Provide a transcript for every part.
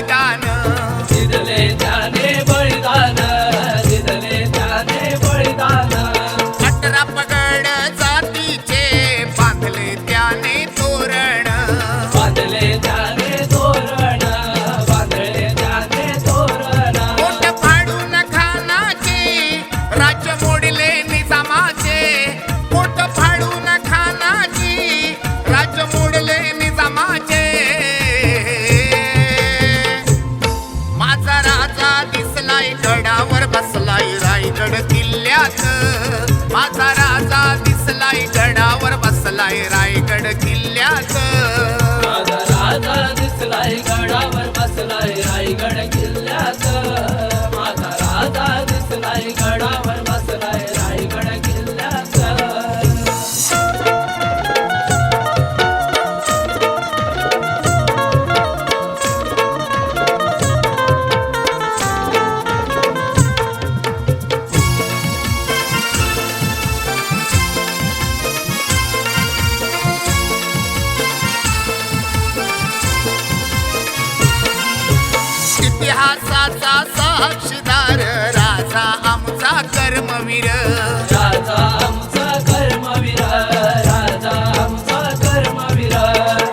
बलिदान, दिले त्याने बलिदान, दिले त्याने बलिदान. 18 पगड जातीचे बांधले त्याने तोरण, बांधले त्याने तोरण, बांधले त्याने तोरण. पोट फाडून खानाचे राज्य मोडले निजामाचे, पोट फाडून खानाची राज्य मोडले निजामाचे. माझा राजा दिसलाय गडावर बसलाय रायगड किल्ल्यात, माझा राजा दिसलाय गडावर बसलाय रायगड किल्ल्यात. माझा राजा दिसलाय गडावर बसलाय रायगड किल्ल्यात. माझा राजा दिसलाय गडावर बसलाय रायगड किल्ल्यात. इतिहासाचा साक्षीदार राजा आमचा कर्मवीर, राजा आमचा कर्मवीर, राजा आमचा कर्मवीर.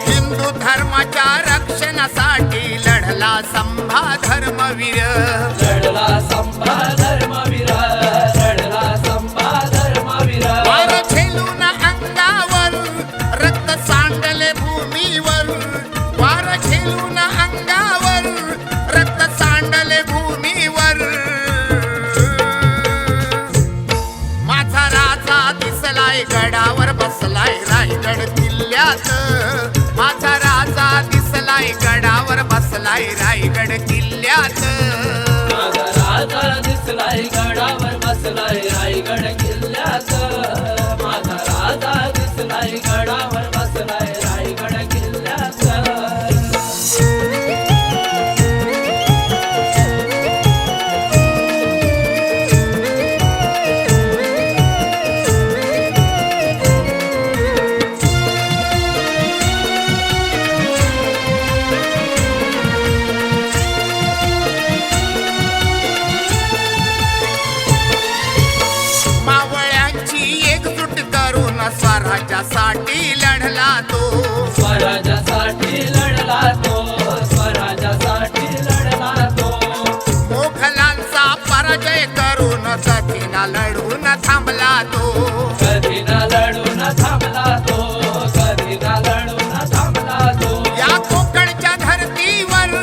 हिंदू धर्माच्या रक्षणासाठी लढला संभा धर्मवीर, लढला संभा धर्मवीर, लढला संभा धर्मवीर. वार झेलून अंगावर रक्त सांडले भूमीवर, वार झेलून अंगावर रक्त सांडले भूमीवर. माझा राजा दिसलाय गडावर बसलाय रायगड किल्ल्यात, माझा राजा दिसलाय गडावर बसलाय रायगड किल्ल्यात. माझा राजा दिसलाय गडावर बसलाय रायगड किल्ल्यात. माझा राजा दिसलाय गडावर बसलाय रायगड किल्ल्यात. मावळ्यांची एकजूट करून स्वराज्यासाठी लढला तो, स्वराज्यासाठी लढला तो, स्वराज्यासाठी लढला तो. मोघलांचा पराजय करून कथीना लढून थांबला तो, कधी ना लढून थांबला तो, कधी ना लढून थांबला तो. या कोकणच्या धरतीवर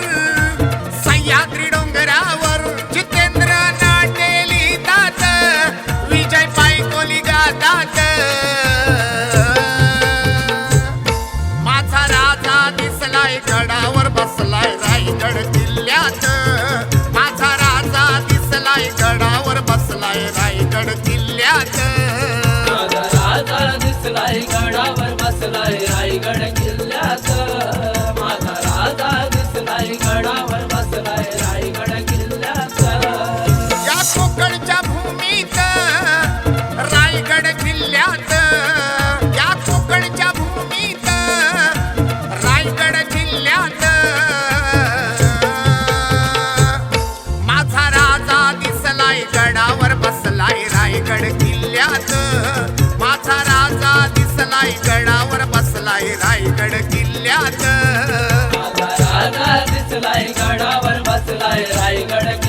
सह्याद्री डोंगरावर जितेंद्र नाटे लिहितात, विजय पायकोली गातात. माझा राजा दिसलाय गडावर बसलाय रायगड किल्ल्यात, माझा राजा दिसलाय गडावर बसलाय रायगड किल्ल्यात. माझा राजा दिसलाय गडावर बसलाय रायगड किल्ल्यात. माझा राजा दिसलाय गडावर बसलाय रायगड किल्ल्यात. या कोकणच्या भूमीत रायगड किल्ल्यात, या कोकणच्या भूमीत रायगड किल्ल्यात. माझा राजा दिसलाय गडावर बसलाय रायगड किल्ल्यात, माझा राजा दिसलाय गडावर बसलाय रायगड किल्ल्यात. माझा राजा दिसलाय गडावर बसलाय रायगड